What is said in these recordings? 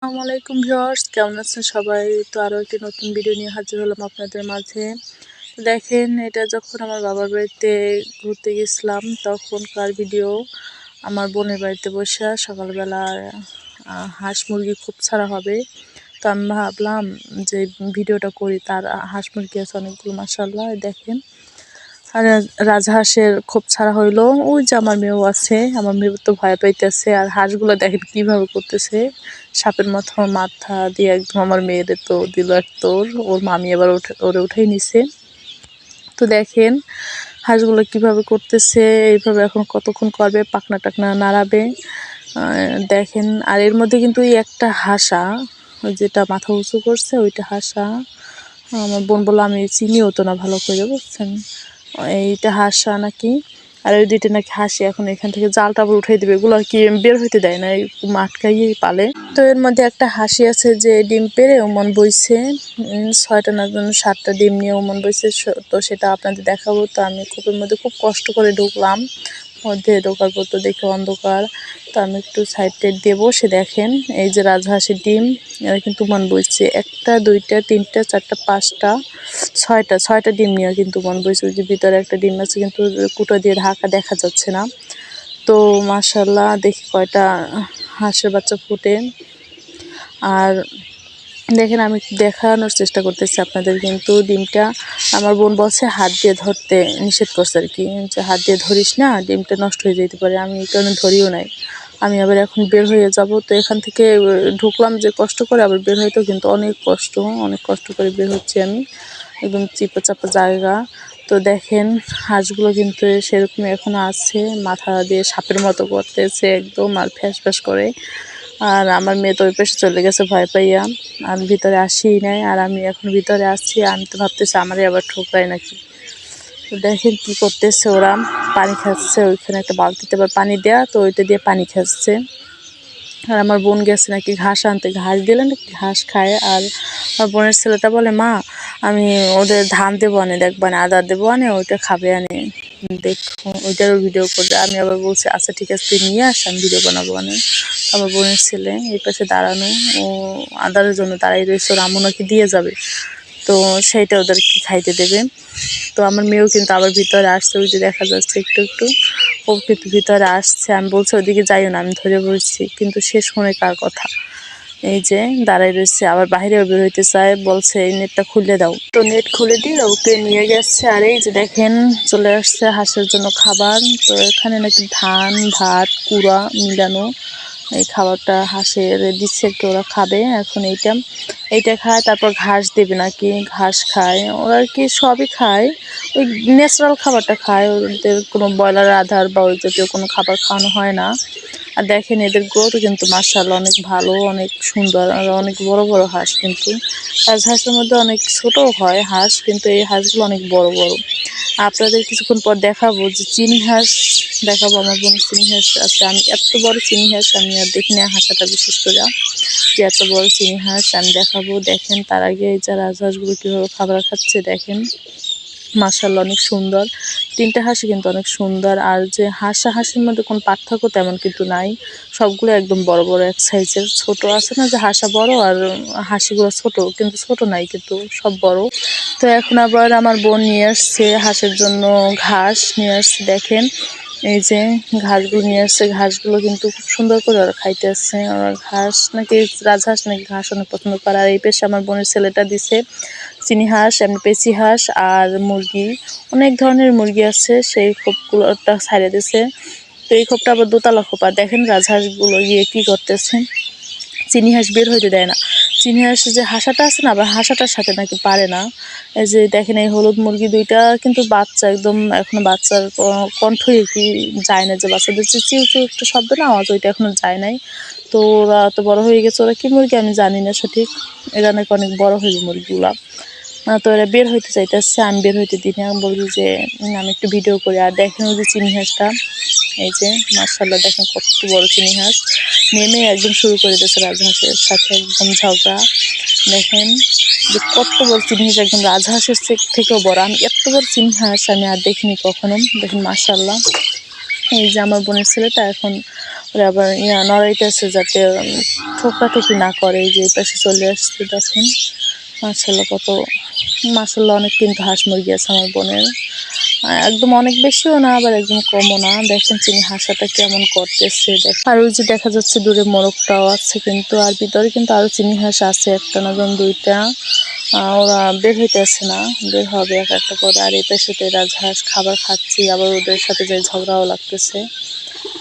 আসসালামু আলাইকুম ভিউয়ার্স, কেমন আছেন সবাই? তো আরও একটি নতুন ভিডিও নিয়ে হাজির হলাম আপনাদের মাঝে। দেখেন, এটা যখন আমার বাবার বাড়িতে ঘুরতে গেছিলাম তখনকার ভিডিও। আমার বোনের বাড়িতে বসে সকালবেলা হাঁস মুরগি খুব ছাড়া হবে, তো আমি ভাবলাম যে ভিডিওটা করি। তার হাঁস মুরগি আছে অনেকগুলো, মাশাআল্লাহ। দেখেন, আর রাজহাঁসের খোপ ছাড়া হইলো। ওই যে আমার মেয়েও আছে, আমার মেয়ে তো ভয় পাইতেছে। আর হাঁসগুলো দেখেন কিভাবে করতেছে, সাপের মতো মাথা দিয়ে একদম আমার মেয়েরে তো দিল এক তোর। ওর মামি আবার ওরে উঠাই নিছে। তো দেখেন হাঁসগুলো কিভাবে করতেছে, এইভাবে এখন কতক্ষণ করবে, পাখনা টাকনা নাড়াবে। দেখেন, আর এর মধ্যে কিন্তু এই একটা হাঁসা, যেটা মাথা উঁচু করছে ওইটা হাঁসা। আমার বোন বললো আমি চিনিও তো না ভালো করে, বুঝছেন, এইটা হাঁসা নাকি। আর ওই দুইটা নাকি হাসি এখন এখান থেকে জালটা আবার উঠাই দেবে, এগুলো আর কি বের হইতে দেয় না, এই আটকাইয়েই পালে। তো এর মধ্যে একটা হাসি আছে যে ডিম পেড়ে ওমন বইছে, 6টা না 7টা ডিম নিয়ে ওমন বইছে। তো সেটা আপনাদের দেখাবো। তো আমি কূপের মধ্যে খুব কষ্ট করে ঢুকলাম, মধ্যে ঢোকার পর তো দেখে অন্ধকার। তো আমি একটু সাইড টাইড দিয়ে বসে, দেখেন এই যে রাজহাঁসের ডিম, এরা কিন্তু মন বইছে 1টা 2টা 3টা 4টা 5টা 6টা ডিম নিয়ে কিন্তু মন বইছে। ওই যে ভিতরে একটা ডিম আছে কিন্তু কুটো দিয়ে ঢাকা দেখা যাচ্ছে না। তো মাশাআল্লাহ, দেখি কয়টা হাঁসের বাচ্চা ফুটে। আর দেখেন, আমি দেখানোর চেষ্টা করতেছি আপনাদের, কিন্তু ডিমটা আমার বোন বলছে হাত দিয়ে ধরতে নিষেধ করছে আর কি, যে হাত দিয়ে ধরিস না, ডিমটা নষ্ট হয়ে যেতে পারে। আমি এই কারণে ধরিও নাই। আমি আবার এখন বের হয়ে যাব, তো এখান থেকে ঢুকলাম যে কষ্ট করে, আবার বের হইতেও কিন্তু অনেক কষ্ট করে বের হচ্ছি আমি, একদম চিপা চাপা জায়গা। তো দেখেন হাঁসগুলো কিন্তু সেরকম এখন আছে, মাথা দিয়ে সাপের মতো করতেছে একদম, আর ফ্যাস ফ্যাস করে। আর আমার মেয়ে তো ওই পাশে চলে গেছে ভয় পাইয়া, আর ভিতরে আসেই নাই। আর আমি এখন ভিতরে আসছি, আমি তো ভাবতেছি আমারই আবার ঠোকরায় নাকি। তো দেখেন কি করতেছে ওরা, পানি খাচ্ছে। ওইখানে একটা বালতিতে আবার পানি দেয়া, তো ওইটা দিয়ে পানি খাচ্ছে। আর আমার বোন গেছে নাকি ঘাস আনতে, ঘাস দিলে নাকি ঘাস খায়। আর আমার বোনের ছেলেটা বলে মা আমি ওদের ধান দেবো আনে, দেখবা না আদা দেবো আনে, ওইটা খাবে আনে, দেখো ওইটারও ভিডিও করবে। আমি আবার বলছি আচ্ছা ঠিক আছে তুই নিয়ে আস, আমি ভিডিও বানাবো আনে। আমার বোনের ছেলে এই পাশে দাঁড়ানো, ও আদারের জন্য দাঁড়াই রয়েছে, ওর আম্মু নাকি দিয়ে যাবে, তো সেইটা ওদের কি খাইতে দেবে। তো আমার মেয়েও কিন্তু আবার ভিতরে আসছে, ওই যে দেখা যাচ্ছে একটু একটু, ও কিন্তু ভিতরে আসছে। আমি বলছি ওদিকে যাইও না, আমি ধরে বসছি, কিন্তু সে শুনে কার কথা, এই যে দাঁড়াই রয়েছে। আবার বাইরেও বের হইতে চায়, বলছে এই নেটটা খুলে দাও, তো নেট খুলে দিয়ে ওকে নিয়ে গেছে। আর এই যে দেখেন চলে আসছে হাঁসের জন্য খাবার। তো এখানে নাকি ধান ভাত কুড়া মিলানো এই খাবারটা হাঁসের দিচ্ছে, একটু ওরা খাবে এখন। এইটা খায়, তারপর ঘাস দেবে নাকি, ঘাস খায় ওরা আর কি, সবই খায়, ওই ন্যাচারাল খাবারটা খায়। ওদের কোনো ব্রয়লার আধার বা ওই জাতীয় কোনো খাবার খাওয়ানো হয় না। আর দেখেন এদের গ্রোথ কিন্তু মাশাআল্লাহ অনেক ভালো, অনেক সুন্দর, আর অনেক বড় বড় হাঁস। কিন্তু রাজহাঁসের মধ্যে অনেক ছোটও হয় হাঁস, কিন্তু এই হাঁসগুলো অনেক বড় বড়। আপনাদের কিছুক্ষণ পর দেখাবো যে চিনি হাঁস দেখাবো। আমার বোন চিনি হাঁস আছে, আমি এত বড় চিনি হাঁস আমি আর দেখি না, হাঁসাটা বিশেষ করে যে এত বড় চিনি হাঁস আমি দেখাবো। দেখেন তার আগে এই যে রাজহাঁসগুলো কীভাবে খাবার খাচ্ছে, দেখেন মাশাআল্লাহ অনেক সুন্দর। 3টা হাঁসই কিন্তু অনেক সুন্দর। আর যে হাঁসের মধ্যে কোনো পার্থক্য তেমন কিন্তু নাই, সবগুলো একদম বড় বড় এক সাইজের। ছোট আছে না যে হাঁসা বড় আর হাঁসিগুলো ছোট, কিন্তু ছোট নাই, কিন্তু সব বড়। তো এখন আবার আমার বোন নিয়ে আসছে হাঁসের জন্য ঘাস নিয়ে আসছে, দেখেন এই যে ঘাসগুলো নিয়ে আসছে। ঘাসগুলো কিন্তু খুব সুন্দর করে ওরা খাইতে আসছে। ওরা ঘাস নাকি, রাজহাঁস নাকি ঘাস অনেক পছন্দ করে। আর এই পেশে আমার বোনের ছেলেটা দিছে চিনি হাঁস, এমনি পেঁচি হাঁস আর মুরগি, অনেক ধরনের মুরগি আছে, সেই খোপগুলোটা ছাড়িয়ে দিছে। তো এই খোপটা আবার দোতলা খোপ। আর দেখেন রাজহাঁসগুলো গিয়ে কী করতেছে, চিনি হাঁস বের হইতে দেয় না। চিনি হাঁস যে হাঁসাটা আছে না, আবার হাঁসাটার সাথে নাকি পারে না। এই যে দেখেন এই হলুদ মুরগি দুইটা কিন্তু বাচ্চা, একদম এখনো বাচ্চার কণ্ঠই কি যায় না, যে বাচ্চাদের যে চিউ চিউ একটা শব্দ না, আওয়াজ, ওইটা এখনো যায় নাই। তো ওরা তো বড় হয়ে গেছে, ওরা কি মুরগি আমি জানি না সঠিক, এরা নাকি অনেক বড় হয়েছে মুরগিগুলা। তো এরা বের হইতে চাইতেছে, আমি বের হইতে দিই না, বলি যে আমি একটু ভিডিও করি। আর দেখেন ওই যে চিনি হাঁসটা, এই যে মাশাআল্লাহ দেখেন কত বড় চিনি হাঁস, নেমে একদম শুরু করে দিয়েছে রাজহাঁসের সাথে একদম ঝগড়া। দেখেন যে কত বড় চিনি হাঁস, একদম রাজহাঁসের থেকেও বড়। আমি এত বড় চিনি হাঁস আমি আর দেখিনি কখনো। দেখেন মাশাআল্লাহ, এই যে আমার বোনের ছেলেটা এখন ওরা আবার নড়াইতেছে যাতে ঠোকরাঠুকি না করে। এই যে এই পাশে চলে আসছে দেখেন, মাশাল্লাহ কত, মাশাল্লাহ অনেক কিন্তু হাঁস মুরগি আছে আমার বোনের। একদম অনেক বেশিও না, আবার একদম কমও না। দেখেন চিনি হাঁসাটা কেমন করতেছে। আর ওই যে দেখা যাচ্ছে দূরে মোরগটাও আছে কিন্তু, আর ভিতরে কিন্তু আরো চিনি হাঁস আছে, একটা না যেন দুইটা। ওরা বের হইতেছে না, বের হবে এক একটা করে। আর এই পাশে রাজহাঁস খাবার খাচ্ছি, আবার ওদের সাথে যে ঝগড়াও লাগতেছে।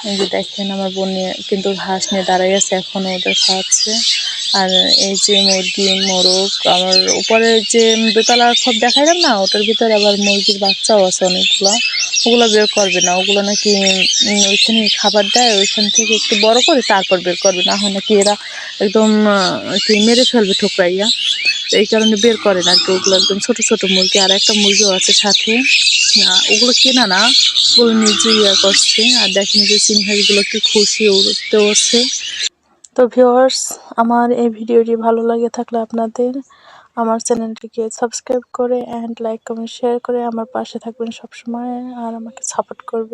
এই যে দেখেন আমার বোন কিন্তু হাঁস নিয়ে দাঁড়াই আছে, এখনো ওদের খাওয়াচ্ছে। আর এই যে মুরগি মোরগ, আমার উপরে যে দোতলার খোপ দেখাইলাম না, ওটার ভিতরে আবার মুরগির বাচ্চাও আছে অনেকগুলো। ওগুলো বের করবে না, ওগুলো নাকি ওইখানে খাবার দেয়, ওইখান থেকে একটু বড় করে তারপর বের করবে, না হয় নাকি এরা একদম কি মেরে ফেলবে ঠোকরাইয়া। এই কারণে বের করে না আর কি। ওগুলো একদম ছোট ছোট মুরগি, আর একটা মুরগিও আছে সাথে। ওগুলো কেনা না, ওগুলো নিজে করছে। আর দেখেন যে সিংহাসগুলো কি খুশি উড়তেও আছে। তো ভিউয়ার্স, আমার এই ভিডিওটি ভালো লাগে থাকলে আপনাদের আমার চ্যানেলটিকে সাবস্ক্রাইব করে অ্যান্ড লাইক কমেন্ট শেয়ার করে আমার পাশে থাকবেন সবসময়, আর আমাকে সাপোর্ট করবেন।